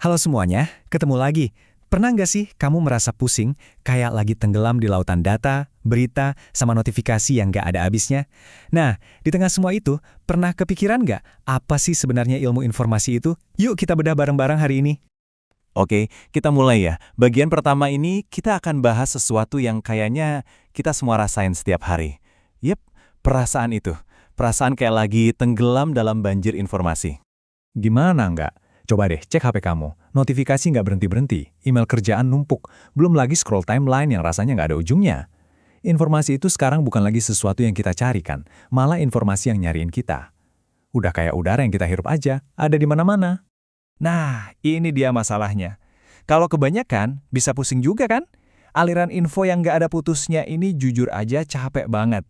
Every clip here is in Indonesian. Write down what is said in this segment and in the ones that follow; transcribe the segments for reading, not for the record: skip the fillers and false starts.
Halo semuanya, ketemu lagi. Pernah nggak sih kamu merasa pusing, kayak lagi tenggelam di lautan data, berita, sama notifikasi yang nggak ada habisnya? Nah, di tengah semua itu, pernah kepikiran nggak apa sih sebenarnya ilmu informasi itu? Yuk kita bedah bareng-bareng hari ini. Oke, kita mulai ya. Bagian pertama ini kita akan bahas sesuatu yang kayaknya kita semua rasain setiap hari. Yep, perasaan itu. Perasaan kayak lagi tenggelam dalam banjir informasi. Gimana nggak? Coba deh cek HP kamu. Notifikasi nggak berhenti-berhenti, email kerjaan numpuk, belum lagi scroll timeline yang rasanya nggak ada ujungnya. Informasi itu sekarang bukan lagi sesuatu yang kita carikan, malah informasi yang nyariin kita. Udah kayak udara yang kita hirup aja, ada di mana-mana. Nah, ini dia masalahnya. Kalau kebanyakan, bisa pusing juga kan? Aliran info yang nggak ada putusnya ini jujur aja capek banget.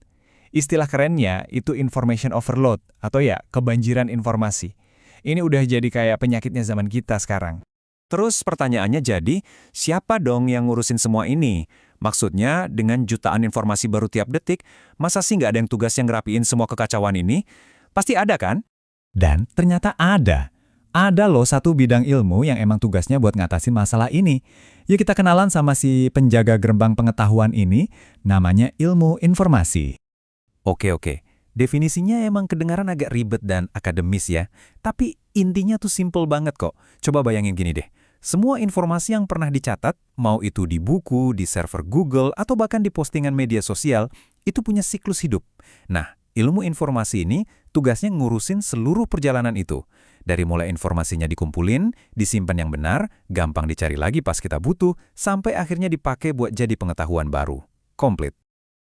Istilah kerennya itu information overload, atau ya, kebanjiran informasi. Ini udah jadi kayak penyakitnya zaman kita sekarang. Terus pertanyaannya jadi, siapa dong yang ngurusin semua ini? Maksudnya, dengan jutaan informasi baru tiap detik, masa sih nggak ada yang tugas yang ngerapiin semua kekacauan ini? Pasti ada kan? Dan ternyata ada. Ada loh satu bidang ilmu yang emang tugasnya buat ngatasin masalah ini. Yuk kita kenalan sama si penjaga gerbang pengetahuan ini, namanya ilmu informasi. Oke. Definisinya emang kedengaran agak ribet dan akademis ya. Tapi intinya tuh simple banget kok. Coba bayangin gini deh. Semua informasi yang pernah dicatat, mau itu di buku, di server Google, atau bahkan di postingan media sosial, itu punya siklus hidup. Nah, ilmu informasi ini tugasnya ngurusin seluruh perjalanan itu. Dari mulai informasinya dikumpulin, disimpan yang benar, gampang dicari lagi pas kita butuh, sampai akhirnya dipakai buat jadi pengetahuan baru. Komplit.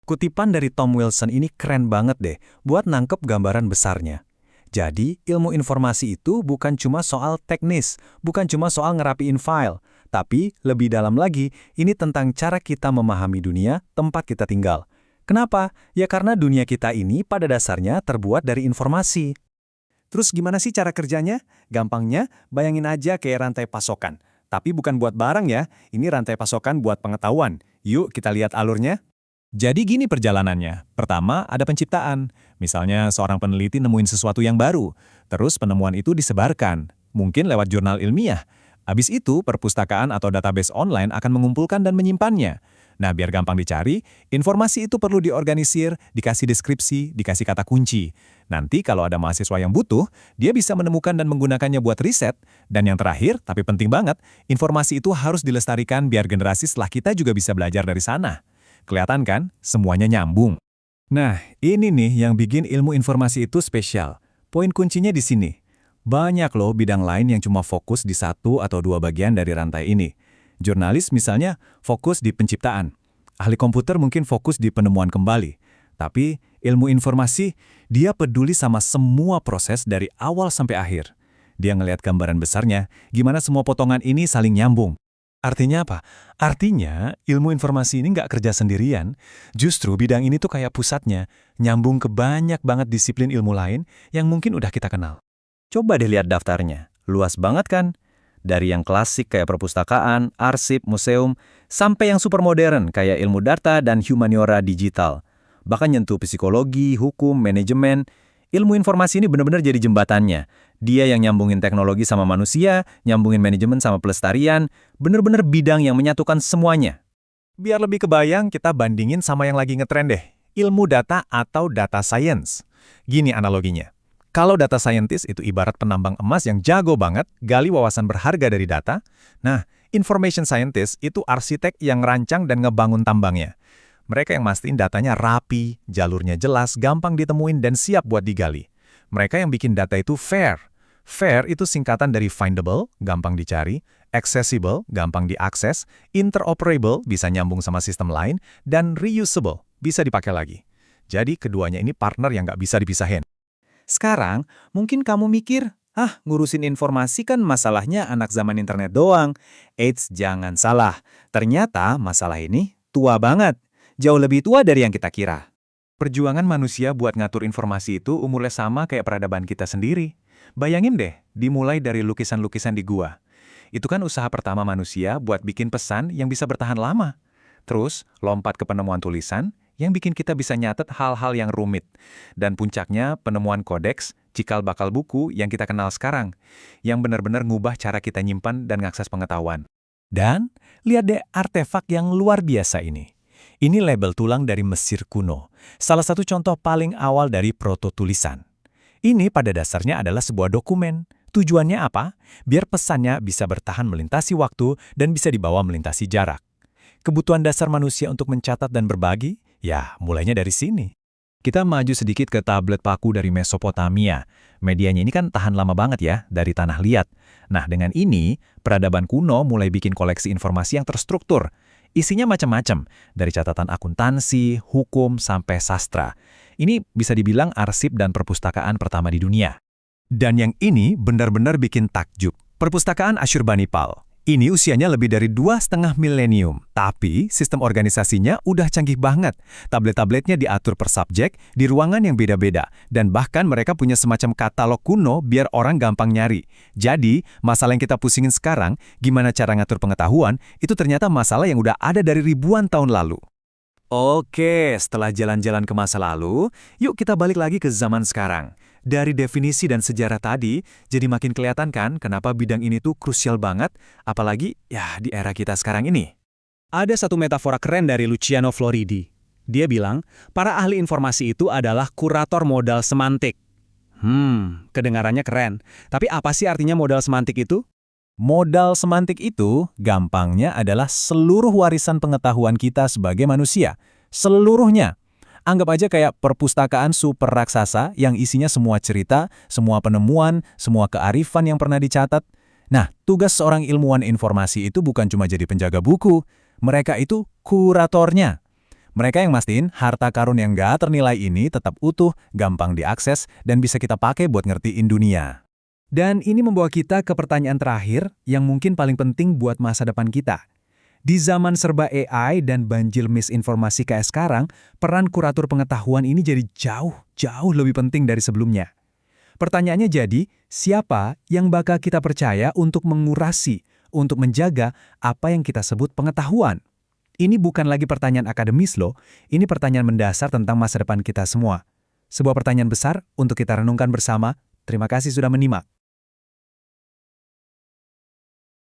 Kutipan dari Tom Wilson ini keren banget deh, buat nangkep gambaran besarnya. Jadi, ilmu informasi itu bukan cuma soal teknis, bukan cuma soal ngerapiin file, tapi lebih dalam lagi, ini tentang cara kita memahami dunia tempat kita tinggal. Kenapa? Ya karena dunia kita ini pada dasarnya terbuat dari informasi. Terus gimana sih cara kerjanya? Gampangnya, bayangin aja kayak rantai pasokan. Tapi bukan buat barang ya, ini rantai pasokan buat pengetahuan. Yuk kita lihat alurnya. Jadi gini perjalanannya. Pertama, ada penciptaan. Misalnya seorang peneliti nemuin sesuatu yang baru. Terus penemuan itu disebarkan. Mungkin lewat jurnal ilmiah. Habis itu, perpustakaan atau database online akan mengumpulkan dan menyimpannya. Nah, biar gampang dicari, informasi itu perlu diorganisir, dikasih deskripsi, dikasih kata kunci. Nanti kalau ada mahasiswa yang butuh, dia bisa menemukan dan menggunakannya buat riset. Dan yang terakhir, tapi penting banget, informasi itu harus dilestarikan biar generasi setelah kita juga bisa belajar dari sana. Kelihatan kan? Semuanya nyambung. Nah, ini nih yang bikin ilmu informasi itu spesial. Poin kuncinya di sini. Banyak loh bidang lain yang cuma fokus di satu atau dua bagian dari rantai ini. Jurnalis misalnya fokus di penciptaan. Ahli komputer mungkin fokus di penemuan kembali. Tapi ilmu informasi, dia peduli sama semua proses dari awal sampai akhir. Dia ngelihat gambaran besarnya, gimana semua potongan ini saling nyambung. Artinya apa? Artinya ilmu informasi ini nggak kerja sendirian. Justru bidang ini tuh kayak pusatnya, nyambung ke banyak banget disiplin ilmu lain yang mungkin udah kita kenal. Coba deh lihat daftarnya. Luas banget kan? Dari yang klasik kayak perpustakaan, arsip, museum, sampai yang super modern kayak ilmu data dan humaniora digital. Bahkan nyentuh psikologi, hukum, manajemen. Ilmu informasi ini benar-benar jadi jembatannya. Dia yang nyambungin teknologi sama manusia, nyambungin manajemen sama pelestarian, benar-benar bidang yang menyatukan semuanya. Biar lebih kebayang, kita bandingin sama yang lagi ngetren deh. Ilmu data atau data science. Gini analoginya. Kalau data scientist itu ibarat penambang emas yang jago banget, gali wawasan berharga dari data. Nah, information scientist itu arsitek yang ngerancang dan ngebangun tambangnya. Mereka yang mastiin datanya rapi, jalurnya jelas, gampang ditemuin, dan siap buat digali. Mereka yang bikin data itu fair. Fair itu singkatan dari findable, gampang dicari, accessible, gampang diakses, interoperable, bisa nyambung sama sistem lain, dan reusable, bisa dipakai lagi. Jadi keduanya ini partner yang nggak bisa dipisahin. Sekarang, mungkin kamu mikir, ngurusin informasi kan masalahnya anak zaman internet doang. Eits, jangan salah. Ternyata masalah ini tua banget. Jauh lebih tua dari yang kita kira. Perjuangan manusia buat ngatur informasi itu umurnya sama kayak peradaban kita sendiri. Bayangin deh, dimulai dari lukisan-lukisan di gua. Itu kan usaha pertama manusia buat bikin pesan yang bisa bertahan lama. Terus, lompat ke penemuan tulisan, yang bikin kita bisa nyatet hal-hal yang rumit. Dan puncaknya penemuan kodeks, cikal bakal buku yang kita kenal sekarang, yang benar-benar ngubah cara kita nyimpan dan ngakses pengetahuan. Dan lihat deh artefak yang luar biasa ini. Ini label tulang dari Mesir kuno, salah satu contoh paling awal dari proto-tulisan. Ini pada dasarnya adalah sebuah dokumen. Tujuannya apa? Biar pesannya bisa bertahan melintasi waktu dan bisa dibawa melintasi jarak. Kebutuhan dasar manusia untuk mencatat dan berbagi, ya mulainya dari sini. Kita maju sedikit ke tablet paku dari Mesopotamia. Medianya ini kan tahan lama banget ya, dari tanah liat. Nah, dengan ini, peradaban kuno mulai bikin koleksi informasi yang terstruktur. Isinya macam-macam, dari catatan akuntansi, hukum, sampai sastra. Ini bisa dibilang arsip dan perpustakaan pertama di dunia. Dan yang ini benar-benar bikin takjub. Perpustakaan Asyurbanipal. Ini usianya lebih dari 2,5 milenium, tapi sistem organisasinya udah canggih banget. Tablet-tabletnya diatur per subjek, di ruangan yang beda-beda, dan bahkan mereka punya semacam katalog kuno biar orang gampang nyari. Jadi, masalah yang kita pusingin sekarang, gimana cara ngatur pengetahuan, itu ternyata masalah yang udah ada dari ribuan tahun lalu. Oke, setelah jalan-jalan ke masa lalu, yuk kita balik lagi ke zaman sekarang. Dari definisi dan sejarah tadi, jadi makin kelihatan kan kenapa bidang ini tuh krusial banget, apalagi ya di era kita sekarang ini. Ada satu metafora keren dari Luciano Floridi. Dia bilang, para ahli informasi itu adalah kurator modal semantik. Kedengarannya keren. Tapi apa sih artinya modal semantik itu? Modal semantik itu, gampangnya adalah seluruh warisan pengetahuan kita sebagai manusia. Seluruhnya. Anggap aja kayak perpustakaan super raksasa yang isinya semua cerita, semua penemuan, semua kearifan yang pernah dicatat. Nah, tugas seorang ilmuwan informasi itu bukan cuma jadi penjaga buku. Mereka itu kuratornya. Mereka yang mastiin harta karun yang nggak ternilai ini tetap utuh, gampang diakses, dan bisa kita pakai buat ngertiin dunia. Dan ini membawa kita ke pertanyaan terakhir yang mungkin paling penting buat masa depan kita. Di zaman serba AI dan banjir misinformasi kayak sekarang, peran kurator pengetahuan ini jadi jauh lebih penting dari sebelumnya. Pertanyaannya jadi, siapa yang bakal kita percaya untuk mengurasi, untuk menjaga apa yang kita sebut pengetahuan? Ini bukan lagi pertanyaan akademis loh, ini pertanyaan mendasar tentang masa depan kita semua. Sebuah pertanyaan besar untuk kita renungkan bersama. Terima kasih sudah menyimak.